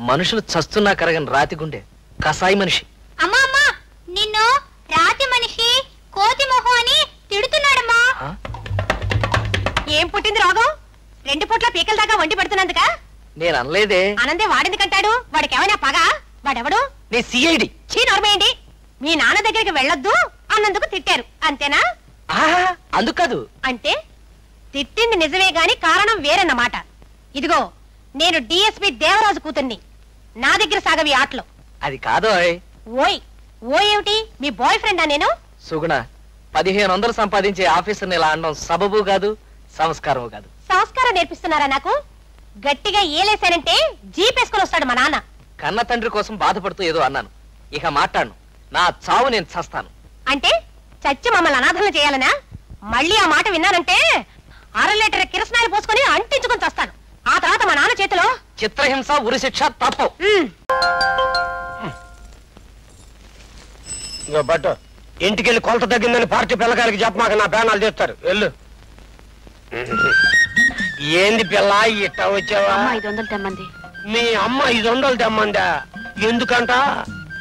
మనుషులు చస్తున్నా కరగని రాతి గుండె కసాయి మనిషి. అమ్మా అమ్మా, నిన్ను రాతి మనిషి కోతి మొహం అని తిడుతున్నాడమ్మా. ఏం పుట్టింది రోగం? 2 పూట్ల పీకల దాకా వండి పెడుతున్నందుక? నేను అనలేదే. ఆనందే వాడెందుకంటాడు? వాడికి ఏమైనా పగ? వాడెవడు? నీ సిఐడి. చీ నోర్మేయండి. మీ నాన్న దగ్గరికి వెళ్ళొద్దు అన్నందుకు తిట్టారు అంతేనా? అందుకు కాదు. అంటే తిట్టింది నిజమే గాని కారణం వేరన్నమాట. ఇదిగో, నేను డిఎస్పి దేవరాజు కూతుర్ని. నా దగ్గర సాగవి ఆటలు. అది కాదు. ఓయ్ ఓయ్ ఏమిటి? మీ బాయ్ ఫ్రెండా నేను? సుగుణ, 1500 సంపాదించే ఆఫీసర్ని ఇలా అనడం సబబు కాదు, సంస్కారం కాదు. సంస్కారం నేర్పిస్తున్నారా నాకు? గట్టిగా ఏలేశానంటే జీపేసుకుని వస్తాడు మా నాన్న. కన్న తండ్రి కోసం బాధపడుతూ ఏదో అన్నాను. ఇక మాట్లాడను. నా చావు నేను చస్తాను. అంటే చచ్చి మమ్మల్ని అనాథలు చేయాలనా? మళ్ళీ ఆ మాట విన్నానంటే 1/2 లీటర్ కిరసనాయలు పోసుకొని అంటించుకొని చస్తాను. ఆ తర్వాత మా నాన్న చేతిలో చిత్రహింస, ఉరిశిక్ష తప్పు. బట్ ఇంటికెళ్ళి కొలత తగ్గిందని పార్టీ పిల్లకాయలకి చెప్పమాక, నా ప్యానాలు చేస్తారు. వెళ్ళు. ఏంది పిల్ల ఇట్ట వచ్చావా? 500 తెమ్మంది. మీ అమ్మ 500 తెమ్మందా? ఎందుకంట?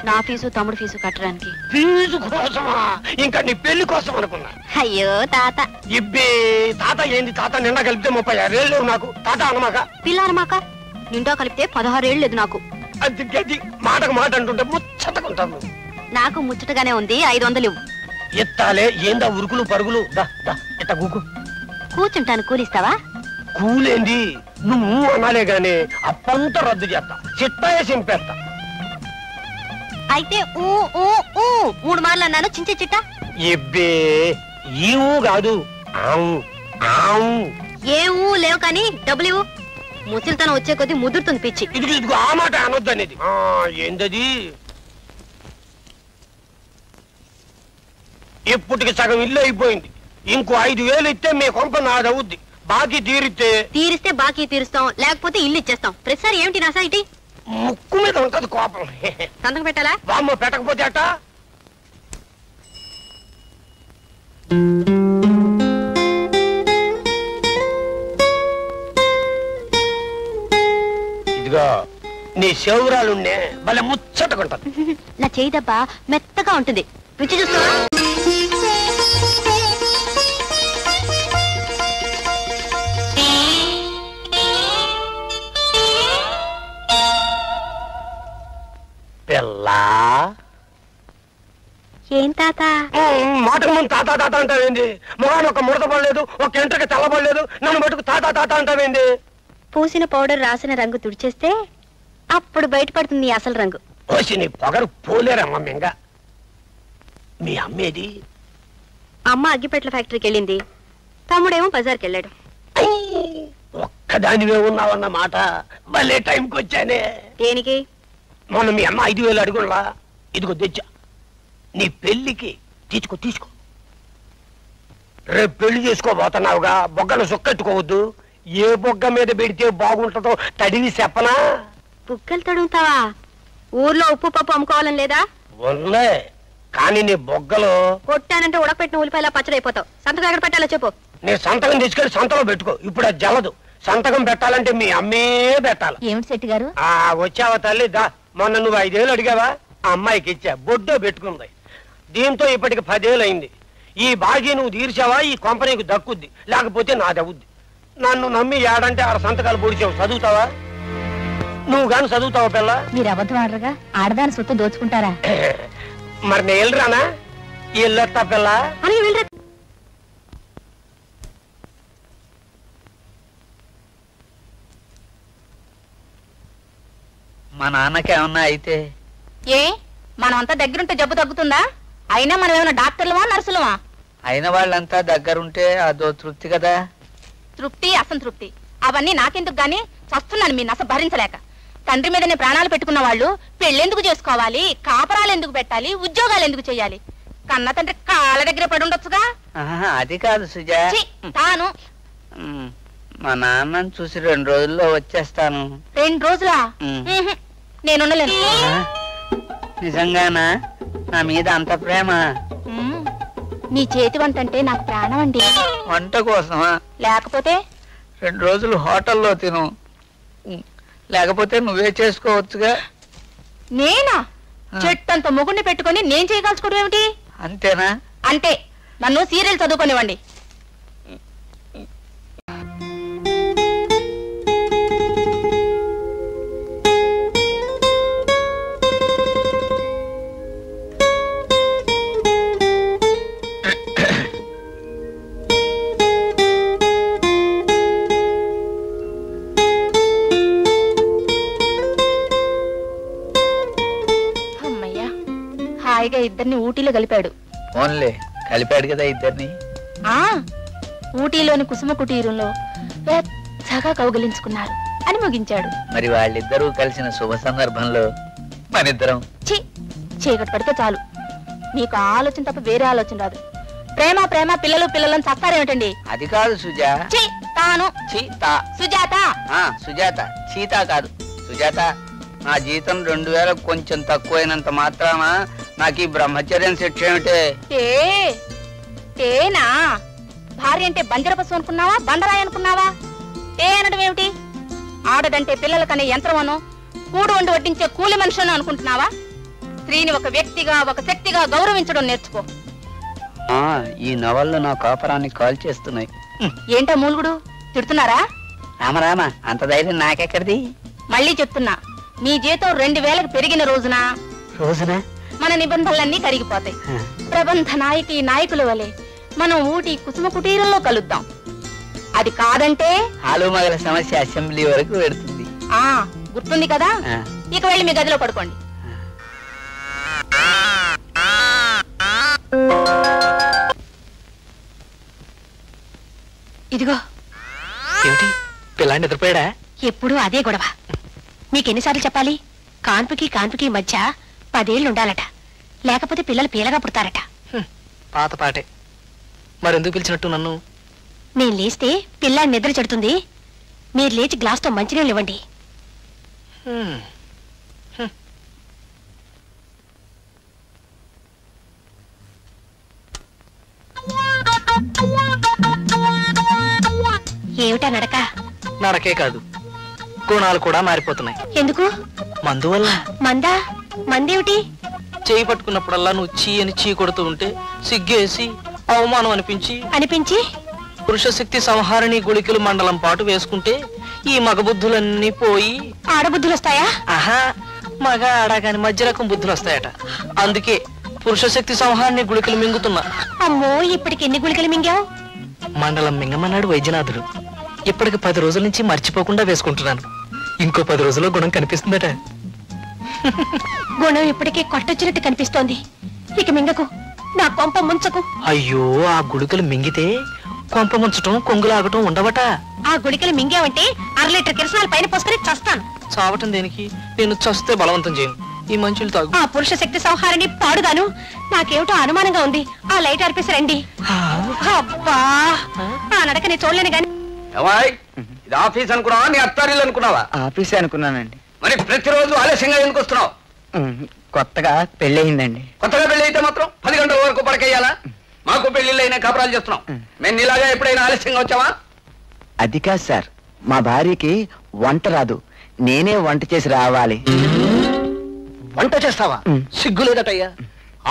నా ఫీజు తమ్ముడు ఫీజు కట్టడానికి. ఫీజు కోసమా? ఇంకా నీ పెళ్లి కోసం అనుకున్నా. అయ్యో తాత. ఇబ్బే తాత ఏంది? తాత నిండా కలిపితే 36 ఏళ్ళు నాకు. తాత అనమాక, పిల్ల అనమాక. నిండా కలిపితే 16 ఏళ్ళు లేదు నాకు. అది గది మాటకు మాట అంటుంటే ముచ్చటకుంటాను. నాకు ముచ్చటగానే ఉంది. 500 ఇవ్వు. ఎత్తాలే. ఏందా ఉరుకులు పరుగులు? ఇట్ట కూకు. కూర్చుంటాను, కూలిస్తావా? కూలేంది? నువ్వు అనాలే గాని అప్పంతా రద్దు చేస్తా, చిట్టాయే సింపేస్తా. అయితే 3 మార్లు అన్నాను. చించే చిట్ట. ఇబ్బే ఈ ఊ కాదు, ఆవు ఆవు. ఏ ఊ లేవు కానీ డబ్బులు ఇవ్వు. ముసలితనం వచ్చే కొద్దీ ముదురుతుంది పిచ్చి. ఇదిగో ఆ మాట అనొద్దు అనేది. ఏందది? ఇప్పటికి సగం ఇల్లు అయిపోయింది. ఇంకో 5000 ఇస్తే మీ కొంప నాది అవుద్ది. బాకీ తీరిస్తే బాకీ తీరుస్తాం, లేకపోతే ఇల్లు ఇచ్చేస్తాం. ప్రతిసారి ఏమిటి నా సైటి? ముక్కు మీద ఉంటది కోపం. సంతకం పెట్టాలా? బామ్మ పెట్టకపోతే అట. ఇదిగో నీ శౌరాలుండే భలే ముచ్చటకుంటది. నా చేయి దెబ్బ మెత్తగా ఉంటుంది. రుచి చూస్తావా? పిల్లా ఏం తాత? మాటకు ముందు తాత తాత అంటావేంది? మొహాన్ని ఒక ముడత పడలేదు, ఒక ఎంట్రకి తెల్లబడలేదు, నన్ను మటుకు తాత తాత అంటావేంది? పూసిన పౌడర్ రాసిన రంగు తుడిచేస్తే అప్పుడు బయటపడుతుంది అసలు రంగు. వచ్చి నీ పొగరు పోలేరమ్మ మింగ. మీ అమ్మేది? అమ్మ అగ్గిపెట్ల ఫ్యాక్టరీకి వెళ్ళింది, తమ్ముడేమో బజార్కి వెళ్ళాడు. ఒక్కదానివే ఉన్నావన్న మాట. భలే టైంకి వచ్చానే. దేనికి? మొన్న మీ అమ్మ 5000 అడుగులా, ఇదిగో తెచ్చా. నీ పెళ్లికి తీసుకో. రేపు పెళ్లి చేసుకోబోతున్నావుగా, బొగ్గను సుక్కెట్టుకోవద్దు. ఏ బొగ్గ మీద పెడితే బాగుంటుందో తడివి చెప్పనా? బుగ్గలు తడుగుతావా? ఊర్లో ఉప్పు పప్పు అమ్ముకోవాలని లేదా? ఉన్నే, కానీ నీ బొగ్గలో కొట్టానంటే ఉడకపెట్టిన ఉల్లిపాయలా పచ్చడైపోతావు. సంతకం ఎక్కడ పెట్టాలో చెప్పు. నీ సంతకం తీసుకెళ్లి సంతలో పెట్టుకో. ఇప్పుడు అది జలదు. సంతకం పెట్టాలంటే మీ అమ్మే పెట్టాలి. ఏమిటి శెట్టి గారు? వచ్చావా తల్లి? దా, మొన్న నువ్వు 5000 అడిగావా? ఆ అమ్మాయికి ఇచ్చా, బొడ్డో పెట్టుకుంది. దీంతో ఇప్పటికి 10 ఏళ్ళు అయింది. ఈ బాకీ నువ్వు తీర్చావా ఈ కంపెనీకి దక్కుద్ది, లేకపోతే నాది అవుద్ది. నన్ను నమ్మి ఏడంటే 6 సంతకాలు పొడిచావు. చదువుతావా? నువ్వు గాని చదువుతావా పిల్ల? మీరు అబద్ధం ఆడరుగా. ఆడదాని సొత్తు దోచుకుంటారా? మరి నేను వెళ్ళరానా? వెళ్ళొస్తా పిల్ల. మా నాన్నకేమన్నా అయితే? మనమంతా దగ్గరుంటే జబ్బు తగ్గుతుందా? అయినా మనం ఏమైనా డాక్టర్లమా నర్సులమా? అయిన వాళ్ళంతా దగ్గరుంటే అదో తృప్తి కదా. తృప్తి అసంతృప్తి అవన్నీ నాకెందుకు గాని చస్తున్నాను మీ నస భరించలేక. తండ్రి మీదనే ప్రాణాలు పెట్టుకున్న వాళ్ళు పెళ్ళెందుకు చేసుకోవాలి, కాపరాలు ఎందుకు పెట్టాలి, ఉద్యోగాలు ఎందుకు చెయ్యాలి? కన్న తండ్రి కాళ్ళ దగ్గర పడి ఉండొచ్చుగా. అది కాదు సుజా. తాను మా నాన్నని చూసి 2 రోజుల్లో వచ్చేస్తాను. 2 రోజులా? నేనుండలేను. నిజంగానా? నా మీద అంత ప్రేమ? నీ చేతి వంట అంటే నాకు ప్రాణం అండి. వంట కోసమా? లేకపోతే 2 రోజులు హోటల్లో తిను. లేకపోతే నువ్వే చేసుకోవచ్చుగా. నేనా? చెట్టంత మొగుడిని పెట్టుకొని నేను చేయగలుచుకోవడం ఏమిటి? అంతేనా? అంతే. నన్ను సీరియల్ చదువుకోనివ్వండి. అమ్మయ్యా, హాయిగా ఇద్దరిని ఊటీలో కలిపాడు. ఓన్లే కలిపాడు కదా ఇద్దరిని. ఆ ఊటీలోని కుసుమ కుటీరంలో పెద్దగా కౌగిలించుకున్నారు అని ముగించాడు. మరి వాళ్ళిద్దరూ కలిసిన శుభ సందర్భంలో మనిద్దరం చీకటి పడితే చాలు, మీకు ఆలోచన తప్ప వేరే ఆలోచన రాదు. ప్రేమ ప్రేమ పిల్లలు పిల్లలని చస్తారేమిటండి? అది కాదు సుజా. తాను చీత. సుజాత. సుజాత, చీత కాదు సుజాత. నా జీతం 2000 కొంచెం తక్కువైనంత మాత్రాన నాకు ఈ బ్రహ్మచర్యం శిక్ష ఏమిటే? ఏనా భార్య అంటే బంజరపశు అనుకున్నావా, బండరాయి అనుకున్నావా? అనడం ఏమిటి? ఆడదంటే పిల్లల కనే యంత్రమనో, కూడు వండి వడ్డించే కూలి మనుషులను అనుకుంటున్నావా? స్త్రీని ఒక వ్యక్తిగా, ఒక శక్తిగా గౌరవించడం నేర్చుకో. ఈ నవళ్ళు నా కాపరాన్ని కాల్ చేస్తున్నాయి. ఏంటో మూలుగుడు? తిడుతున్నారా? రామరామ, అంత ధైర్యం నాకెక్కడిది? మళ్ళీ చెప్తున్నా, మీ జీతం 2000కి పెరిగిన రోజున మన నిబంధనలన్నీ కరిగిపోతాయి. ప్రబంధ నాయకుల వలె మనం ఊటీ కుసుమ కుటీరంలో కలుద్దాం. అది కాదంటే ఆలుమగల సమస్య అసెంబ్లీ వరకు పెడుతుంది. గుర్తుంది కదా? ఇక వెళ్ళి మీ గదిలో పడుకోండి. ఇదిగో. ఏమిటి, పిల్లాన్ని నిద్రపోయాడా? ఎప్పుడు అదే గొడవ. మీకెన్నిసార్లు చెప్పాలి? కాన్పుకి మధ్య 10 ఏళ్ళు ఉండాలట, లేకపోతే పిల్లలు పీలగా పుడతారట. పాత పాటే. మరెందుకు పిలిచినట్టు నన్ను? నేను లేస్తే పిల్లాడి నిద్ర చెడుతుంది. మీరు లేచి గ్లాస్తో మంచినీళ్ళు ఇవ్వండి. ఏమిటా నడక? నడకే కాదు, గుణాలు కూడా మారిపోతున్నాయి. ఎందుకు? మందు వల్ల. మందా? మందేమిటి? చేయి పట్టుకున్నప్పుడల్లా నువ్వు చీ అని చీ కొడుతూ ఉంటే సిగ్గేసి అవమానం అనిపించి పురుష శక్తి సంహారిణి గుళికలు మండలం పాటు వేసుకుంటే ఈ మగబుద్ధులన్నీ పోయి ఆడబుద్ధులు వస్తాయా? ఆహా, మగ ఆడగాని మధ్య రకం బుద్ధులు వస్తాయట. అందుకే పురుష శక్తి సంహారిణి గుళికలు మింగుతున్నా. అమ్మో, ఇప్పటికి ఎన్ని గుళికలు మింగావు? మండలం మింగమన్నాడు వైద్యనాథుడు. ఇప్పటికి 10 రోజుల నుంచి మర్చిపోకుండా వేసుకుంటున్నాను. ఇంకో 10 రోజుల్లో గుణం కనిపిస్తుందట. గుణం ఇప్పటికే కొట్టొచ్చినట్టు కనిపిస్తోంది. ఇక మింగకు, నా కొంప ముంచకు. అయ్యో, ఆ గుళికలు మింగితే కొంప ముంచటం, కొంగులాగటం ఉండవట. ఆ గుళికలు మింగావంటే 1/2 లీటర్ కిరసనాలు పైన పోసుకొని చస్తాను. చావటం దేనికి? నేను చస్తే బలవంతం చేయను. ఈ మంచులు తాగు. ఆ పురుష శక్తి సంహారిని పాడుగాను. నాకేమిటో అనుమానంగా ఉంది. ఆ లైట్ ఆర్పేసి రండి. అబ్బా, ఆ నడకని చూడలేను గాని. ఇది ఆఫీస్ అనుకున్నావా, నీ అత్తారిల్లు అనుకున్నావా? ఆఫీసే అనుకున్నానండి. మరి ప్రతిరోజు ఆలస్యంగా ఎందుకు వస్తున్నావు? కొత్తగా పెళ్ళయిందండి. కొత్తగా పెళ్లి అయితే మాత్రం 10 గంటల వరకు పడకేయాలా? మాకు పెళ్లిళ్ళు అయినా కాపురాలు చేస్తున్నాం. మేము ఇలాగా ఎప్పుడైనా ఆలస్యంగా వచ్చావా? అది కాదు సార్, మా భార్యకి వంట రాదు, నేనే వంట చేసి రావాలి. వంట చేస్తావా? సిగ్గు లేదటయ్యా.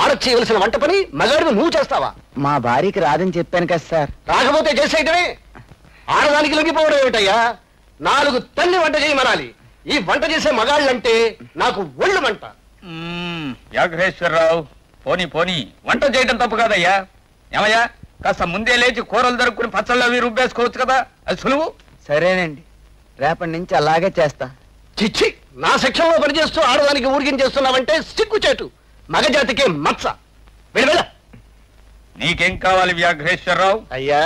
ఆడ చేయవలసిన వంట పని మగాడిని నువ్వు చేస్తావా? మా భార్యకి రాదని చెప్పాను కదా సార్. రాకపోతే చేసేయటమే. ఆడదానికి లొంగిపోవడం ఏమిటయ్యా? 4 తల్లి వంట చేయమనాలి. ఈ వంట చేసే మగాళ్ళంటే నాకు ఒళ్ళు మంట. యాగేశ్వరరావు, పోనీ వంట చేయడం తప్పు కాదయ్యా. ఏమయ్యా, కాస్త ముందే లేచి కూరలు దొరుకుని పచ్చళ్ళు అవి రుబ్బేసుకోవచ్చు కదా, అది సులువు. సరేనండి, రేపటి నుంచి అలాగే చేస్తా. చిచ్చి, నా సెక్షన్లో పనిచేస్తూ ఆడదానికి ఊరికించేస్తున్నావంటే సిగ్గుచేటు, మగజాతికే మచ్చ. వెళ్ళ. నీకేం కావాలి వ్యాఘ్రేశ్వరరావు? అయ్యా,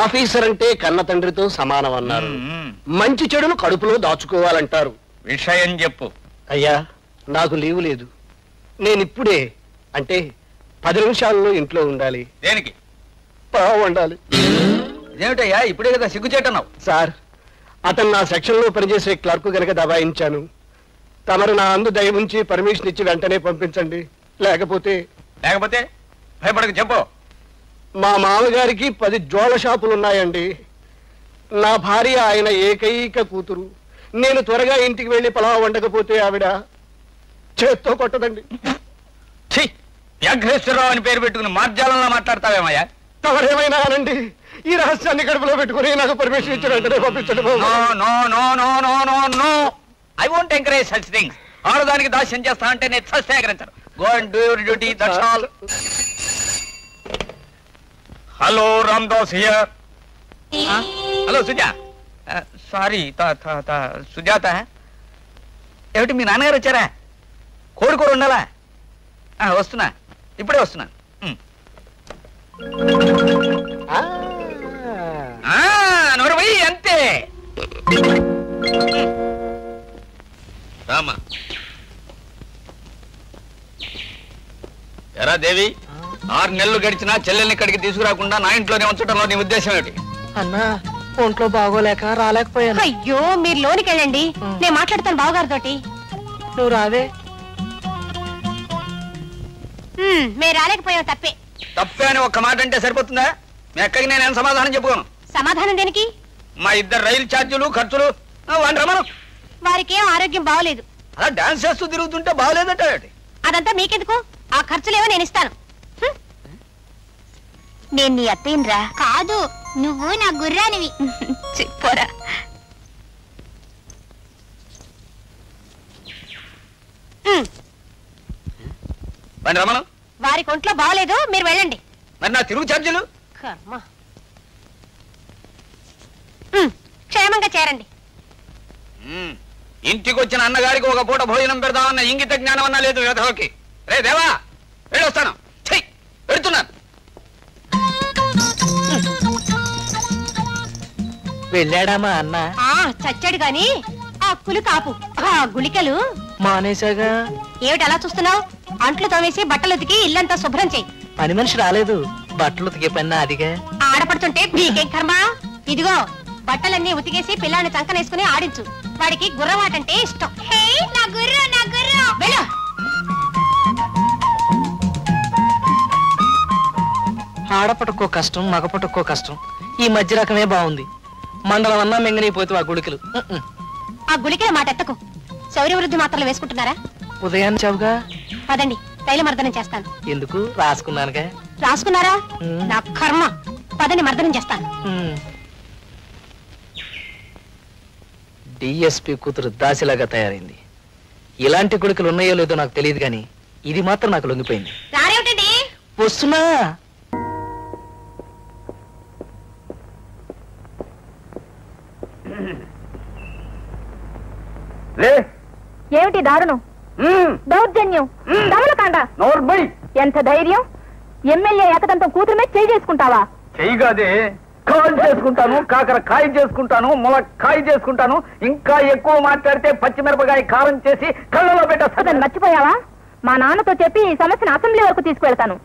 ఆఫీసర్ అంటే కన్న తండ్రితో సమానం అన్నారు. మంచి చెడును కడుపులో దాచుకోవాలంటారు. విషయం చెప్పు. అయ్యా, నాకు లీవు లేదు. నేనిప్పుడే అంటే 10 నిమిషాల్లో ఇంట్లో ఉండాలి. దేనికి? ఉండాలి. ఇదేమిటయ్యా, ఇప్పుడే కదా సిగ్గుచేటన్నావు? సార్, అతను నా సెక్షన్లో పనిచేసే క్లర్క్ గనక దబాయించాను. తమరు నా అందు దయ ఉంచి పర్మిషన్ ఇచ్చి వెంటనే పంపించండి. లేకపోతే భయపడక చెప్పు. మా మామగారికి 10 జోళ షాపులు ఉన్నాయండి. నా భార్య ఆయన ఏకైక కూతురు. నేను త్వరగా ఇంటికి వెళ్ళి పలావ్ వండకపోతే ఆవిడ చేత్తో కొట్టదండి. వ్యాఘ్రేశ్వరరావు అని పేరు పెట్టుకుని మార్జాలంలో మాట్లాడతావేమయ్యా? తమరేమైనా అనండి, ఈ రహస్యాన్ని కడుపులో పెట్టుకుని నాకు పర్మిషన్ ఇచ్చిన వెంటనే పంపించండి బాబు. I won't encourage such things. ఆడదానికి దాస్యం చేస్తా అంటే నేను సత్యాగ్రహించను. Go and do your duty, that's all. Hello Ramadas here. Hello Suja, sorry Sujatha. ఏమిటి మీ నాన్నగారు వచ్చారా? కోడికూర ఉండాలా? వస్తున్నా, ఇప్పుడే వస్తున్నా. నోరు పోయి అంతే. రామా ఎరా దేవి, 6 నెలలు గడిచినా చెల్లెల్ని ఇక్కడికి తీసుకురాకుండా నా ఇంట్లోనే ఉంచడంలో నీ ఉద్దేశం ఏమిటి? అన్నా ఒంట్లో బాగోలేక రాలేకపోయాను. అయ్యో మీరు లోనికి వెళ్ళండి, నేను మాట్లాడతాను బావగారితోటి. నువ్వు రావే. మేము రాలేకపోయాం తప్పే. తప్పే అని ఒక్క మాట అంటే సరిపోతుందా? మీ అక్కకి నేనేం సమాధానం చెప్పుకోను. సమాధానం దేనికి? మా ఇద్దరు రైలు ఛార్జీలు ఖర్చులు వాడిని రమను. వారికి ఏం ఆరోగ్యం బాగోలేదు. అలా డాన్స్ చేస్తూ తిరుగుతుంటే బాగోలేదట. అదంతా మీకెందుకు? ఆ ఖర్చులేవో నేను ఇస్తాను. నేను నీ అత్తయ్యరా? కాదు, నువ్వు నా గుర్రానివి. చెప్పరా. వాడిని రమను. వారికి ఒంట్లో బాగోలేదు, మీరు వెళ్ళండి. మరి నా తిరుగు ఛార్జీలు? క్షేమంగా చేరండి. ఇంటికి వచ్చిన అన్నగారికి ఒక పూట భోజనం పెడదామన్న ఇంగిత జ్ఞానం అన్నా లేదు వేధవకి. రే దేవా, వెళ్ళొస్తాను. పెడుతున్నాను. వెళ్ళాడా మా అన్న? చచ్చాడు గాని ఆ కులు కాపు, ఆ గుళికలు మానేశాగా. ఏమిటి అలా చూస్తున్నావు? అంట్లు తోమేసి బట్టలు ఉతికి ఇల్లంతా శుభ్రం చేయి. పని మనిషి రాలేదు, బట్టలు ఉతికే పని అదిగా. ఆడపడుతుంటే మీకేం కర్మ? ఇదిగో బట్టలన్నీ ఉతికేసి పిల్లాన్ని చంకనేసుకుని ఆడించు. వాడికి గుర్రవాటంటే ఇష్టం. నా గుర్రం, నా గుర్రం. వెళ్ళు. ఆడపటకో కష్టం, మగపటకో కష్టం. ఈ మధ్య రకమే బాగుంది. మండలం అన్నా మెంగనైపోతు ఆ గుళికలు. ఆ గుళికల మాట ఎత్తకు. శౌర్య వృద్ధి మాత్రలు వేసుకుంటున్నారా? ఉదయాన్ని చావుగా. పదండి, తైలమర్దనం చేస్తాను. ఎందుకు? రాసుకున్నానుగా. రాసుకున్నారా? నా కర్మ. పదండి, మర్దనం చేస్తాను. డిఎస్పి కూతురు దాసిలాగా తయారైంది. ఇలాంటి గుళికలు ఉన్నాయో లేదో నాకు తెలియదు కానీ ఇది మాత్రం నాకు లొంగిపోయింది. రారేమిటండి? వస్తున్నా. ఏమిటి దారుణం, దౌర్జన్యం, దమనకాండ? ఎంత ధైర్యం! ఎమ్మెల్యే ఏకదంతం కూతురు మీద చేయి చేసుకుంటావా? చెయ్యగాదే, కాల్ చేసుకుంటాను, కాకర కాయ చేసుకుంటాను, ములక్కాయ చేసుకుంటాను. ఇంకా ఎక్కువ మాట్లాడితే పచ్చిమిరపకాయ కారం చేసి కళ్ళలో పెట్టేస్తాను. మర్చిపోయావా? మా నాన్నతో చెప్పి ఈ సమస్యను అసెంబ్లీ వరకు తీసుకువెళ్తాను.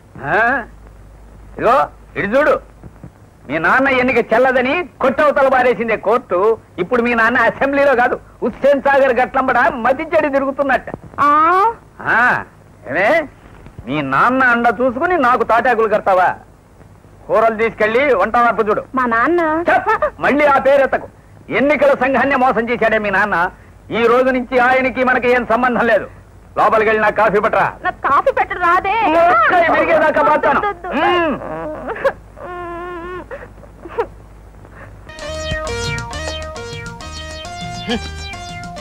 ఇగో ఇటు చూడు, మీ నాన్న ఎన్నిక చెల్లదని కొట్టవతల బారేసిందే కోర్టు. ఇప్పుడు మీ నాన్న అసెంబ్లీలో కాదు, హుస్సేన్ సాగర్ గట్లంబడ మతించెడి తిరుగుతున్నట్ట. ఏమే, మీ నాన్న అండ చూసుకుని నాకు తాటాకులు కడతావా? కూరలు తీసుకెళ్లి వంట వైపు చూడు. మా నాన్న మళ్ళీ ఆ పేరెత్తకు. ఎన్నికల సంఘాన్ని మోసం చేశాడే మీ నాన్న. ఈ రోజు నుంచి ఆయనకి మనకి ఏం సంబంధం లేదు. లోపలికి వెళ్ళి నాకు కాఫీ పట్టరా. నాకు కాఫీ పెట్టరు రాదే. మెరిగేదాకా పోతాను.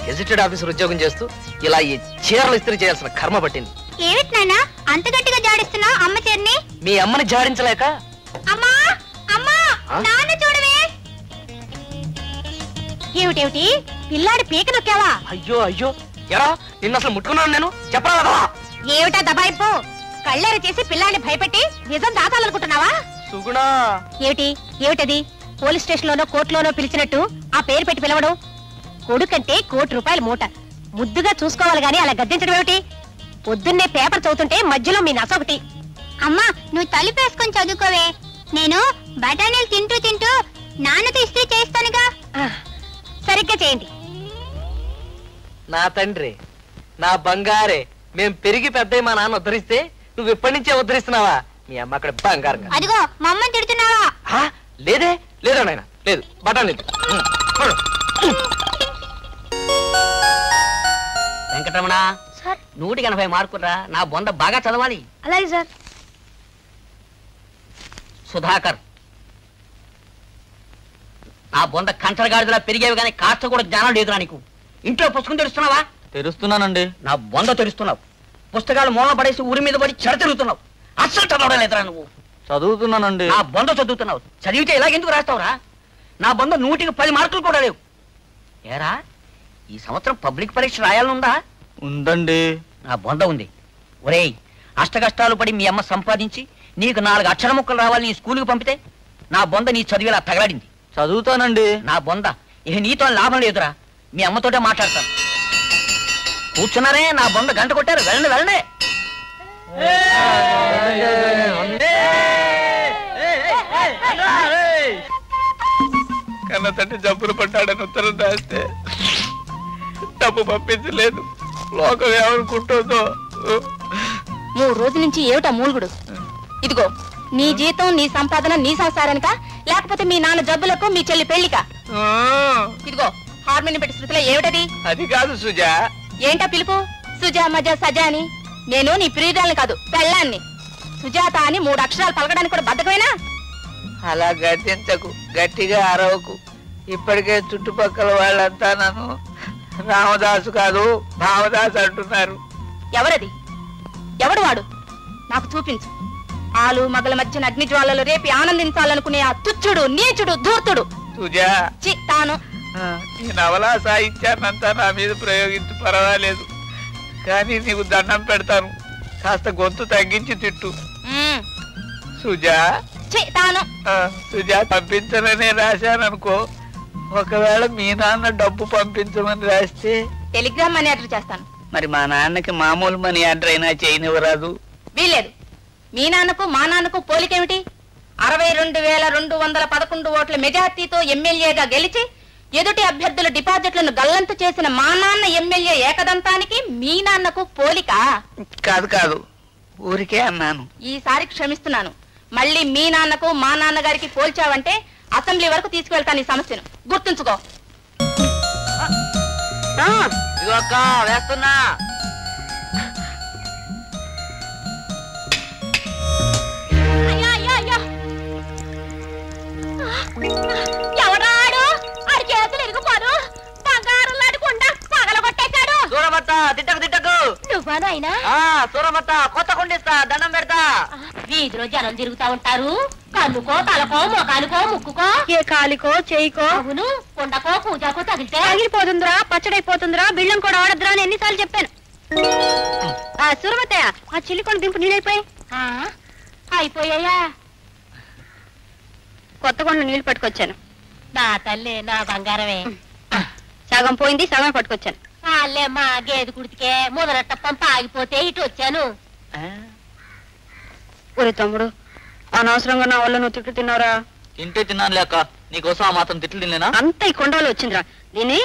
గెజిటెడ్ ఆఫీసర్ ఉద్యోగం చేస్తూ ఇలా ఈ చీరలు ఇస్త్రీ చేయాల్సిన కర్మ పట్టింది. ఏమిటి నాన్న అంత గట్టిగా జాడిస్తున్నావు అమ్మ చీరని? మీ అమ్మని జాడించలేక. అమ్మా, అమ్మా, నాన్న చూడవే. ఏమిటేమిటి? పిల్లాడి పీక నొక్కావా? అయ్యో అయ్యో, ఎరా నిన్న అసలు ముట్టుకున్నాను నేను. చెప్పరా? ఏమిటా దబాయింపు? కళ్ళేరు చేసి పిల్లాడిని భయపెట్టి నిజం దాచాలనుకుంటున్నావా? సుగుణా. ఏమిటది? పోలీస్ స్టేషన్ లోనో కోర్టులోనో పిలిచినట్టు ఆ పేరు పెట్టి పిలవడం? కొడుకంటే ₹1 మూట. ముద్దుగా చూసుకోవాలి గాని అలా గద్దించడం ఏమిటి? పొద్దున్నే పేపర్ చదువుతుంటే మధ్యలో మీ నసొకటి. అమ్మా, నువ్వు తలుపేసుకొని చదువుకోవే. నేను బఠానీలు తింటూ తింటూ నాన్నతో ఇస్త్రీ చేస్తానుగా. సరిగ్గా చేయండి. నా తండ్రి, నా బంగారే, మేం పెరిగి పెద్ద మా నాన్న ఉద్ధరిస్తే నువ్వు ఇప్పటి నుంచే ఉద్ధరిస్తున్నావా? మీ అమ్మ అక్కడ బంగారంగా. అదిగో మా అమ్మని తిడుతున్నావా? లేదే, లేదా నాయన లేదు బఠానీ వెంకటరమణ, 180 మార్కురా. నా బొంద బాగా చదవాలి. అలాగే సార్. సుధాకర్, నా బొంద కంచరగాడిదలా పెరిగేవి కానీ కాస్త కూడా జ్ఞానం లేదురా నీకు. ఇంట్లో పుస్తకం తెరుస్తున్నావా? తెరుస్తున్నానండి. నా బొంద తెరుస్తున్నావు. పుస్తకాలు మూల పడేసి ఊరి మీద పడి చెడ తిరుగుతున్నావు. అస్సలు చదవడం లేదురా నువ్వు. చదువుతున్నానండి. నా బొంద చదువుతున్నావు. చదివితే ఇలాగెందుకు రాస్తావురా? నా బొంద 100కి 10 మార్కులు కూడా లేవు. ఏరా, ఈ సంవత్సరం పబ్లిక్ పరీక్ష రాయాలనుందా? ఉందండి. నా బొంద ఉంది. ఒరేయ్, అష్టకష్టాలు పడి మీ అమ్మ సంపాదించి నీకు 4 అక్షర ముక్కలు రావాలని స్కూల్కి పంపితే నా బొంద నీ చదివేలా తగలాడింది. చదువుతానండి. నా బొంద ఇక నీతో లాభం లేదురా. మీ అమ్మతోటే మాట్లాడతాను. కూర్చున్నారే, నా బొంద గంట కొట్టారు. వెళ్ళండి వెళ్ళండి. కన్న తండ్రి జబ్బులు పడ్డాడని ఉత్తరం రాస్తే డబ్బు పంపించలేదు. లోకం ఏమనుకుంటుందో. 3 రోజుల నుంచి ఏమిటా మూలుగుడు? ఇదిగో, నీ జీతం నీ సంపాదన నీ సంసారానికా, లేకపోతే మీ నాన్న జబ్బులకు మీ చెల్లి పెళ్లికా? ఇదిగో, హార్మోనియం పెట్టి శృతిలో ఏమిటది? అది కాదు సుజా. ఏంటా పిలుపు? సుజా మజా సజా అని. నేను నీ ప్రియురాల్ని కాదు, పెళ్ళాన్ని. సుజాత అని 3 అక్షరాలు పలకడానికి కూడా బద్ధకమేనా? అలా గర్జించకు, గట్టిగా అరవకు. ఇప్పటికే చుట్టుపక్కల వాళ్ళంతా నన్ను రామదాసు కాదు భావదాసు అంటున్నారు. ఎవరది? ఎవడు వాడు? నాకు చూపించు. ఆలు మగల మధ్యన అగ్ని జ్వాలలు రేపి ఆనందించాలనుకునే ఆ తుచ్చుడు, నీచుడు, ధూర్తుడు. సుజా, తాను ఈ నవలా సాహిత్యాన్నంతా నా మీద ప్రయోగించు, పర్వాలేదు. కానీ నీకు దండం పెడతాను, కాస్త గొంతు తగ్గించి తిట్టు. సుజా, తాను సుజా, పంపించననే రాశాననుకో. ఒకవేళ మీ నాన్న డబ్బు పంపించమని రాస్తే టెలిగ్రామ్ మనీ ఆర్డర్ చేస్తాను. మరి మా నాన్నకి మామూలు మనీ ఆర్డర్ అయినా చేయనివ్వరాదు? వీల్లేదు. మీ నాన్నకు మా నాన్నకు పోలికేమిటి? 62,211 ఓట్ల మెజార్టీతో ఎమ్మెల్యేగా గెలిచి ఎదుటి అభ్యర్థుల డిపాజిట్లను గల్లంతు చేసిన మా నాన్న ఎమ్మెల్యే ఏకదంతానికి మీ నాన్నకు పోలిక? కాదు కాదు, ఊరికే అన్నాను. ఈసారి క్షమిస్తున్నాను. మళ్ళీ మీ నాన్నకు మా నాన్నగారికి పోల్చావంటే అసెంబ్లీ వరకు తీసుకువెళ్తాను ఈ సమస్యను. గుర్తుంచుకో. వేస్తున్నా. ఎవడాడు? ఆడి చేతులు ఇరుగుపోను. బంగారం లాడుకుండా పగల కొట్టేశాడు. సూరమత్త, తిట్టకు తిట్టకు. నువ్వా నాయనా? సూరమత్త, కొత్త కొండిస్తా, దండం పెడతా. వీధిలో జనం తిరుగుతా ఉంటారు. కన్నుకో, తలకో, మొఖానికో, ముక్కుకో, ఏ కాలికో, చేయికో, అవును, కొండకో, పూజకో తగిలితే తగిలిపోతుందిరా, పచ్చడైపోతుందిరా, బిళ్ళం కూడా ఆడద్దురా అని ఎన్నిసార్లు చెప్పాను. సూరమత్తయ్య, ఆ చిల్లికొండ దింపు నీళ్ళైపోయి అయిపోయాయా? కొత్త కొండ నీళ్లు పట్టుకొచ్చాను. నా తల్లి, నా బంగారమే. సగం పోయింది, సగం పట్టుకొచ్చాను. మా గేదె కుడితికే మొదలట్ట పంప ఆగిపోతే ఇటు వచ్చాను. ఒరే తమ్ముడు, అనవసరంగా నా వల్ల నువ్వు తిట్లు తిన్నావురా. తింటే తిన్నాను లేక నీకోసం ఆ మాత్రం తిట్లు తినలేనా? అంతా ఈ కొండలో వచ్చిందిరా. దీన్ని